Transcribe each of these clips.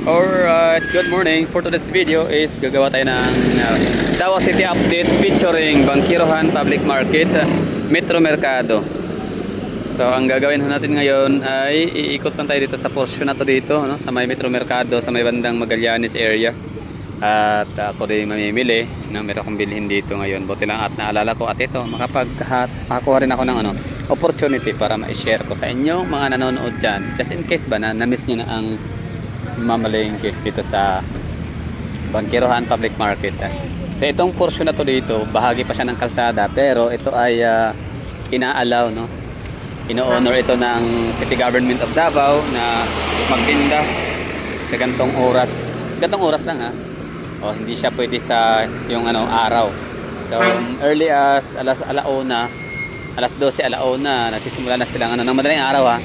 Alright, good morning. For today's video is gagawa tayo ng Davao City update featuring Bangkirohan Public Market, Metro Mercado. So ang gagawin natin ngayon ay iikot lang tayo dito sa portion na to dito, no? Sa may Metro Mercado, sa may bandang Magallanes area. At ako din mamimili na meron akong bilhin dito ngayon. Buti lang at naalala ko at ito, makakuha rin ako ng opportunity para ma-share ko sa inyo mga nanonood dyan. Just in case ba na na-miss nyo na ang mamalengke dito sa Bangkirohan Public Market. So itong portion na to dito, bahagi pa siya ng kalsada, pero ito ay inaalaw, no? Ino-honor ito ng City Government of Davao na magtinda sa gantong oras. Gantong oras lang, ha? O hindi siya pwede sa yung araw. So early as alas 12 alauna, nagsisimula na sila ng madaling araw, ha.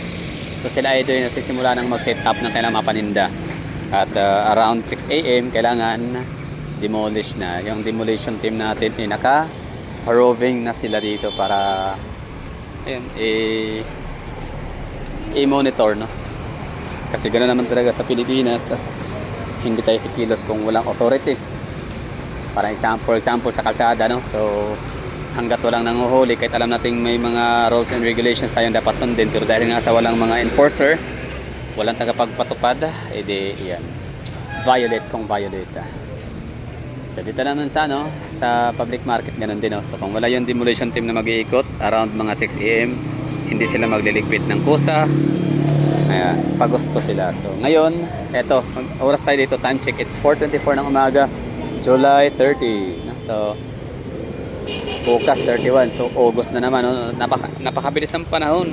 So sila ay doon nagsisimula ng mag-set up ng kailangang mapaninda. At around 6 AM kailangan demolish na. Yung demolition team natin ay naka-roving na sila dito para ayun, i-monitor, no? Kasi ganoon naman talaga sa Pilipinas, hindi tayo kikilos kung walang authority. Para example sa kalsada, no? So hanggat walang nanguhuli, kahit alam nating may mga rules and regulations tayong dapat sundin, pero dahil nga sa walang mga enforcer, walang tagapagpatupad, edi yan, violate. So dito naman sa public market, ganun din, no? So kung wala yung demolition team na mag-iikot around mga 6 AM, hindi sila magliligpit ng kusa, pagusto sila. So ngayon, eto, oras tayo dito, time check, it's 4:24 ng umaga, July 30, no? So bukas 31, so August na naman, no? Napakabilis ng panahon.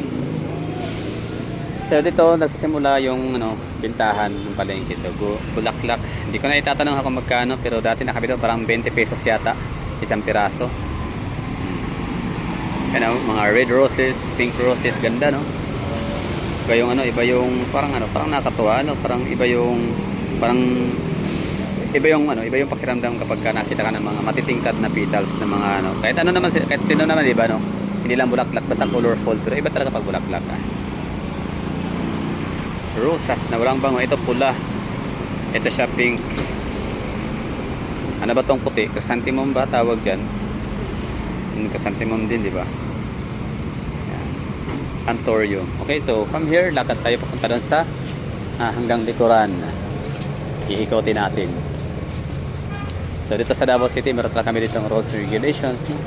So dito nagsisimula yung bintahan ng palengke. So bulaklak, hindi ko na itatanong ako magkano, pero dati nakabili parang 20 pesos yata isang piraso. Mga red roses, pink roses, ganda, no? Iba yung iba yung parang nakakatuwa, parang iba yung pakiramdam kapag nakita ka ng mga matitingkad na petals ng mga kahit sino naman, diba, no? Hindi lang bulaklak, basta colorful, pero iba talaga pag bulaklak, Rosas na walang bango. Ito pula, ito siya pink. Ano ba tong puti? Chrysanthemum ba tawag dyan? Chrysanthemum din, diba? Anthurium. Okay, so from here lakad tayo papunta doon sa hanggang likuran. Iikotin natin. So dito sa Davao City, meron talaga kami ditong rules and regulations, no?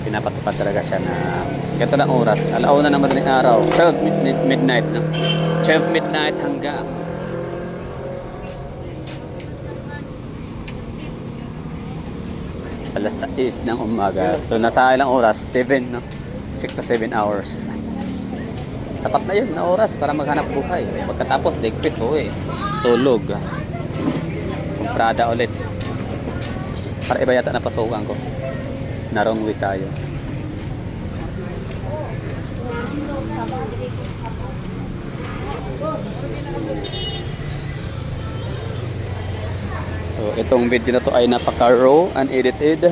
Pinapatupad talaga siya na ganito lang oras, alauna ng madaling araw, 12 midnight, no? 12 midnight hanggang alas 6 ng umaga. So nasa ilang oras? 7, no? 6 to 7 hours. Sapat na yun na oras para maghanap buhay. Pagkatapos ligpit, tulog, kumprada ulit. Para iba yata napasukan ko. Narong way tayo. So itong video na to ay napaka-raw, unedited,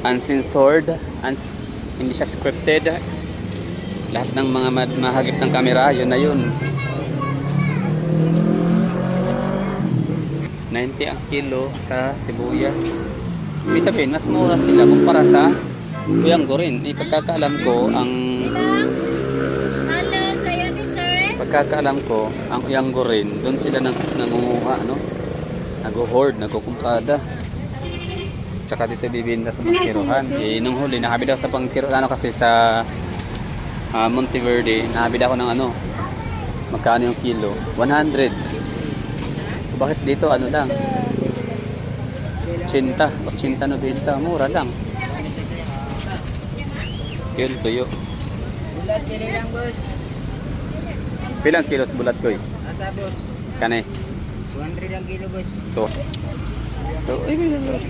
uncensored, hindi siya scripted. Lahat ng mga mahagip ng kamera, yun na yun. 90 ang kilo sa sibuyas. Ibig sabihin, mas mura sila kumpara sa Uyanggo rin. Pagkakaalam ko, ang Uyanggo rin, doon sila nangunguha, nag-hoard, nagkukumprada. Tsaka dito bibinda sa Bangkirohan. Nung huli, nakabi daw sa Bangkirohan, kasi sa Monteverde, nakabi ako ng magkano yung kilo? 100. Bakit dito lang? 80, 90 mura lang. Yun, tuyo. Bulat kilo lang, boss. Pilang kilos bulat ko? Asa, boss? Kanay? 200 ang kilo, boss. Ito. So,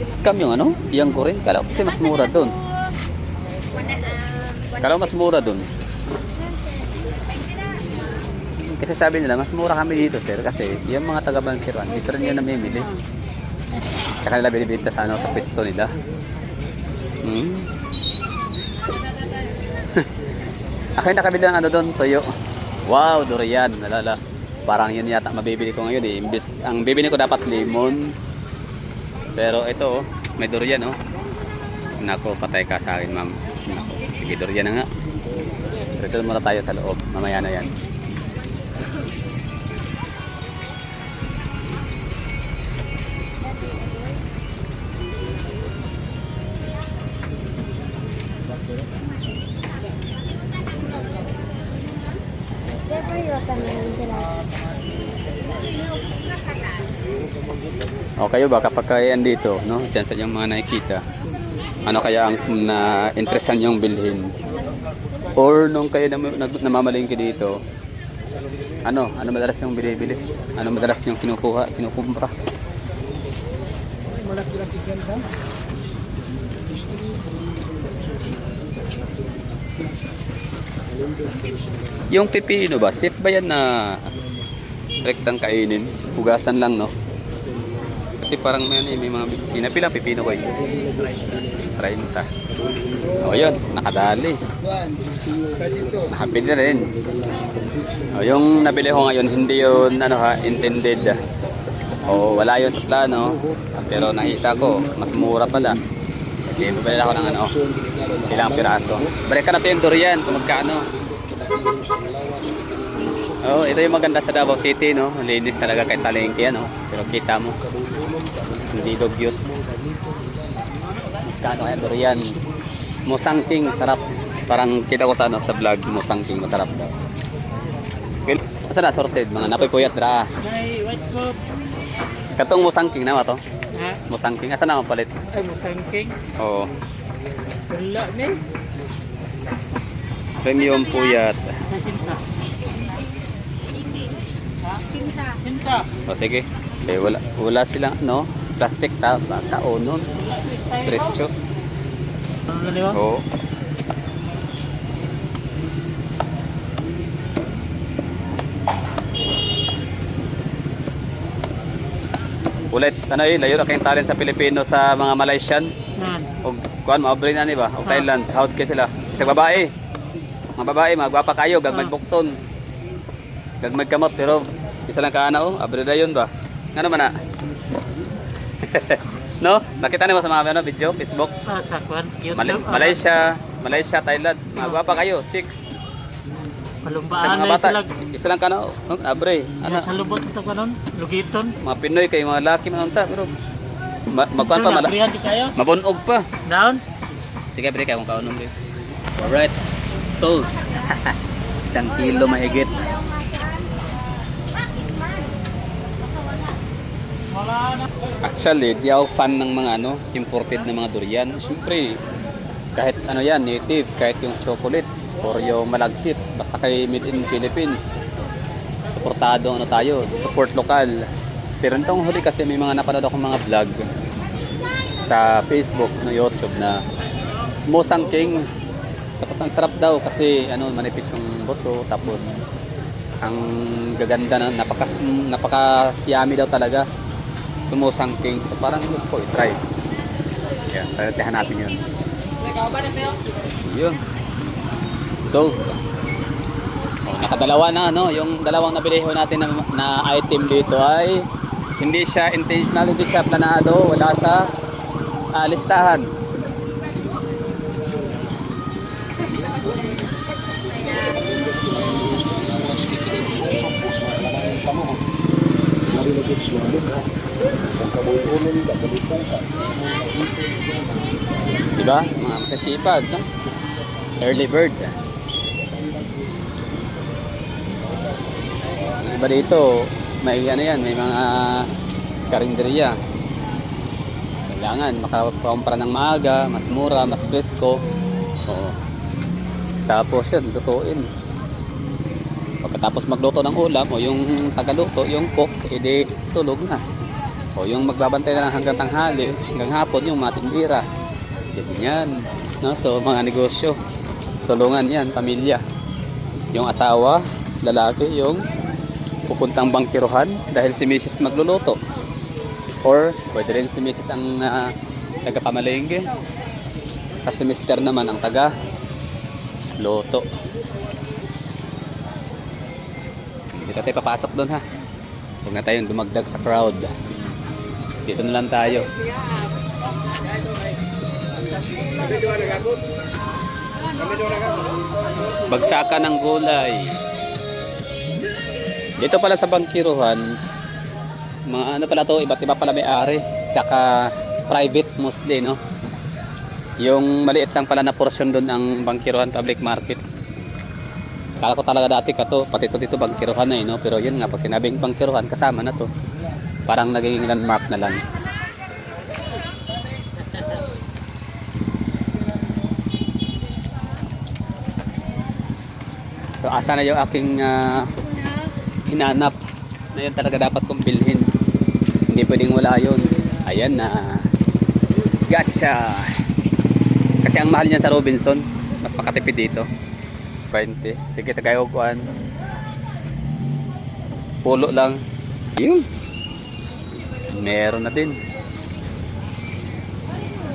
scam yung Yang ko rin. Kala ko kasi mas mura dun. Kasi sabi nila, mas mura kami dito, sir. Kasi yung mga taga-Bangkirohan, dito rin yun namimili. Tsaka nila binibenta sa sa pwesto nila. Ako yung nakabili ng doon, toyo. Wow, durian, nalala. Parang yun yata mabibili ko ngayon eh. Imbis, ang bibili ko dapat lemon. Pero ito oh, may durian oh. Nako, patay ka sa akin ma'am. Nako, sige durian na nga. Pero muna tayo sa loob. Mamaya na yan. O kayo ba kapag kayo andito, no? Diyan sa inyong mga nakikita, ano kaya ang na-interesan nyong bilhin? Or nung kayo namamalingki dito, ano madalas yung binibili? Ano madalas yung kinukumpra? Yung pipino ba, safe ba yan na rektang kainin? Hugasan lang, no? Kasi parang may mga bigsina. Pila pipino ko yun? 30. O yun, nakadali. Nakapili rin. O yung nabili ko ngayon, hindi yun intended. O wala yun sa plano. Pero nakita ko, mas mura pala. Okay, bubili ako ng ilang piraso. Balik ka natin yung durian kung magkano. Oh, ito yung maganda sa Davao City, no? Linis talaga kahit talengke, no? Pero kita mo, hindi dugyot. Magkano kaya durian? Musangking, sarap. Parang kita ko sa sa vlog, musangking, masarap daw. Okay. Asa na sorted? Mga napoy puyat dra. May white cup. Katong musangking na to? Ha? Musangking, asa na mapalit? Ay, musangking. Oo. Wala na eh. Premium puyat. Sa sinta. Ha? Sinta. O sige. Okay, wala silang plastic taon nun. Diretso. Ano naliwa? Oo. Ulit, layo na kayong talent sa Pilipino sa mga Malaysian. O kuan mo, abrin na ba? O Thailand, hawd kayo sila. Isang babae. Mga babae, magwapa kayo, gagmag bukton. Gagmag kamot, pero isa lang kaana abrin na yun ba? Nga naman na. No? Nakita niyo sa mga video, Facebook? Sa kuan, YouTube. Malaysia, Thailand. Magwapa kayo, chicks. Palumbaan Mga na bata, sila. isa lang kana, abre. Ano? Sa lubot ito kanon, lugiton. Mga Pinoy kay mga laki man unta, pero magkuan pa Priyan di kayo. mabunog pa. Down. Sige, bre, kaya kung kaunom bre. Alright. Sold. 1 kilo mahigit. Actually, di ako fan ng mga imported na mga durian. Siyempre, kahit yan, native, kahit yung chocolate or yung malagkit, basta kay made in Philippines. Suportado tayo, support lokal. Pero nitong huli kasi may mga napanood akong mga vlog sa Facebook, YouTube na Musang King. Tapos ang sarap daw kasi manipis yung buto, tapos ang gaganda na napaka-yummy daw talaga. Musang King. So parang gusto ko i-try. Yan, taratehan natin yun. Yun. So, nakadalawa na yung dalawang nabili natin na item dito ay hindi siya intentional, hindi siya planado, wala sa listahan. Diba? Mga masasipag, no? Early bird. Iba dito, may may mga karinderya. Kailangan makakumpara ng maaga, mas mura, mas presko. Oo. Tapos yun, lutuin. Pagkatapos magluto ng ulam o yung tagaluto, yung cook, edi tulog na. O yung magbabantay na lang hanggang tanghali, hanggang hapon yung mga tindira. Yan. No? So mga negosyo, tulungan yan, pamilya. Yung asawa, lalaki, yung pupuntang bangkiruhan dahil si Mrs. magluluto. Or pwede rin si Mrs. ang taga-pamalengke. Kasi Mr. naman ang taga-luto. Dito tayo papasok doon ha. Huwag na tayong dumagdag sa crowd. Dito na lang tayo. Bagsakan ng gulay. Dito pala sa Bangkiruhan, mga ano pala to, iba't iba pala may-ari. Tsaka private mostly, no? Yung maliit lang pala na portion doon ang Bangkiruhan Public Market. Kala ko talaga dati ka to, pati to dito Bangkiruhan na no? Pero yun nga, pag sinabing Bangkiruhan, kasama na to. Parang naging landmark na lang. So asa na yung aking hinanap na yun talaga dapat kong bilhin. Hindi pwedeng wala yun. Ayan na. Gotcha! Kasi ang mahal niya sa Robinson, mas makatipid dito. 20. Sige, tagay kuan. Pulo lang. Ayun. Meron na din.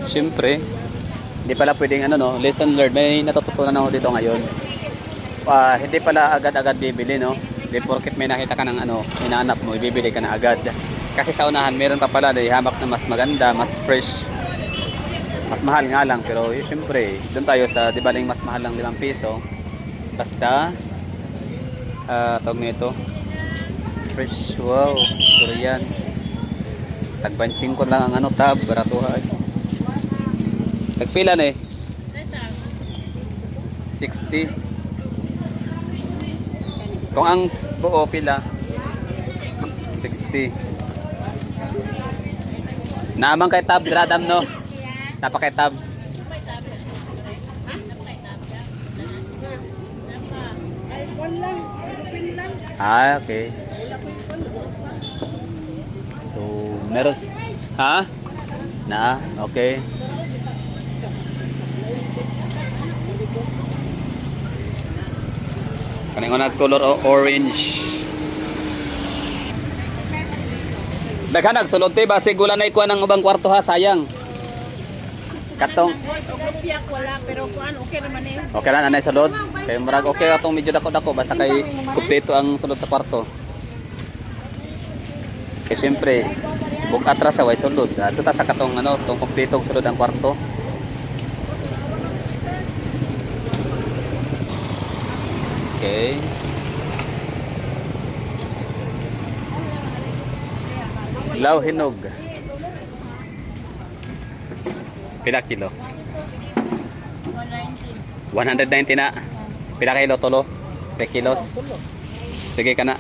Siyempre, hindi pala pwedeng ano no, lesson learned. May natututunan ako dito ngayon. Hindi pala agad-agad bibili no. Hindi porket may nakita ka ng ano, hinahanap mo, ibibili ka na agad. Kasi sa unahan, meron pa pala hamak na mas maganda, mas fresh. Mas mahal nga lang, pero siyempre, doon tayo sa, di ba lang mas mahal lang 5 piso. Basta, tawag nito, fresh, wow, durian. Tagbanching ko lang ang ano, tab, baratuhan. Tagpila na eh. 60. Kung ang buo pila, 60. Naman kay tab, gradam no? Napakay tab. Okay. So, meron. Ha? Na, okay. Kaning unang color orange. Daghan nagsulod te base gula na ikuan ng ubang kwarto ha, sayang. Katong Piyak wala pero kuan okay naman eh. okay lang anay sulod. Kay murag okay atong medyo dako-dako basta kay kumpleto ang sulod sa kwarto. Kay siyempre buk atras sa way sulod. Ato ta sa katong ano, tong kumpleto sulod ang kwarto. Okay. Law hinog. Pila kilo? 190 na. Pila kilo tolo? 3 kilos. Sige ka na.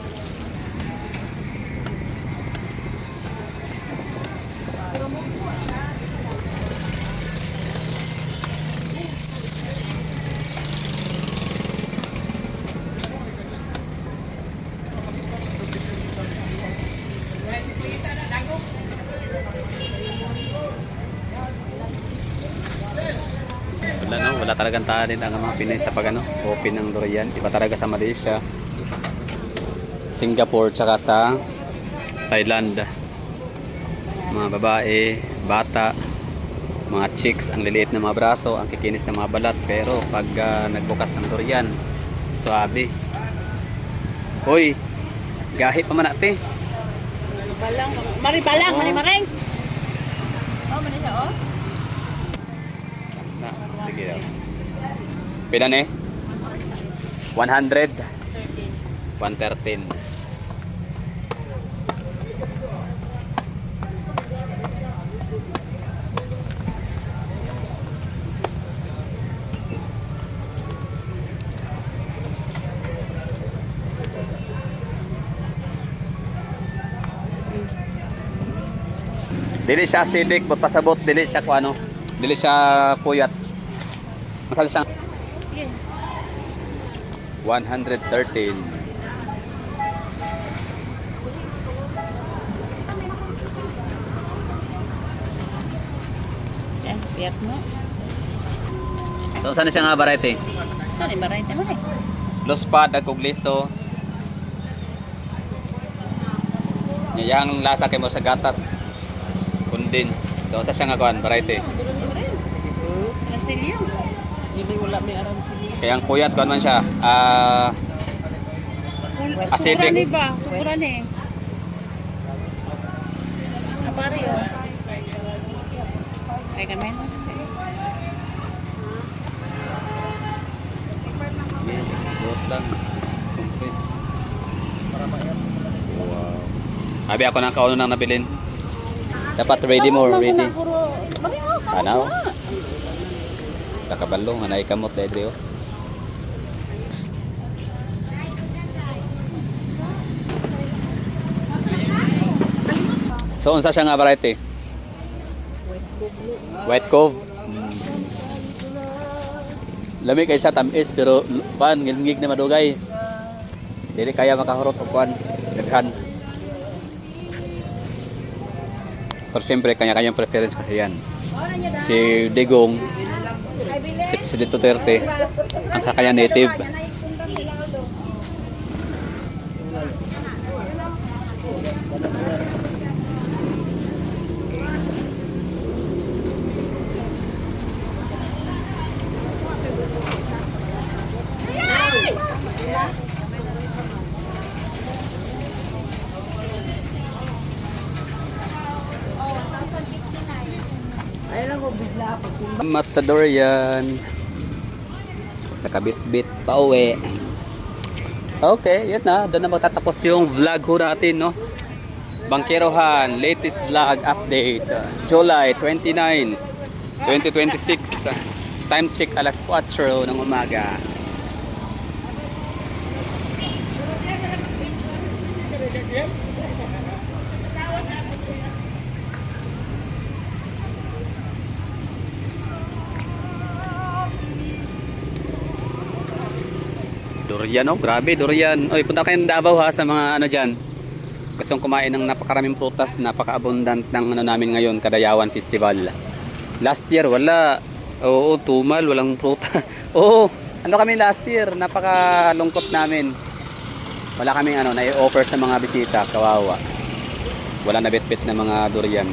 Wala no, wala talagang talent ang mga Pinoy sa pag ano, open ng durian. Iba talaga sa Malaysia, Singapore, tsaka sa Thailand. Mga babae, bata, mga chicks, ang liliit na mga braso, ang kikinis na mga balat. Pero pag nagbukas ng durian, suabe. Hoy, gahi pa man ate. Maribalang, marimareng. Oh, mani siya oh. Na, sige. Pila ni? 100. 113. Dili siya acidic, but pasabot, dili siya ano, dili siya puyat. Masal siyang 113. Yan, piyak mo. So saan siya nga variety? Saan yung variety mo eh? Luspad, agkugliso. Yang lasa kay mo sa gatas. Condense. So sa siya nga kuan variety. Dulo ni Maren. Brasilyo. Hindi wala may aram sila. Kaya ang puyat kuan man siya. Acidic. Sukuran ba? Sukuran eh. Apari oh. Kaya kami. Buot lang. Compress. Wow. Abi ako na kauno nang nabilin. Dapat ready mo, ready. Ano? Nakabalo, manay kamot dahil oh. So, unsa siya nga variety? White Cove. Lami kay siya tamis pero pan ngilngig na madugay. Dili kaya makahurot og pan daghan. Pero siyempre kanya-kanyang preference kasi yan. Si Digong, si Presidente Duterte, ang kakaya native. Salamat sa durian. Nakabit-bit pa uwi. Okay, yun na. Doon na magtatapos yung vlog ho natin, no? Bangkirohan, latest vlog update. July 29, 2026. Time check alas 4 ng umaga. Durian, oh, grabe, durian. Oy, punta kayo ng Davao ha sa mga ano diyan. Gustong kumain ng napakaraming prutas, napaka-abundant ng ano namin ngayon, Kadayawan Festival. Last year wala. Oo, tumal, walang prutas. Oo, ano kami last year, napakalungkot namin. Wala kaming ano, na-offer sa mga bisita, kawawa. Wala na bit-bit na mga durian.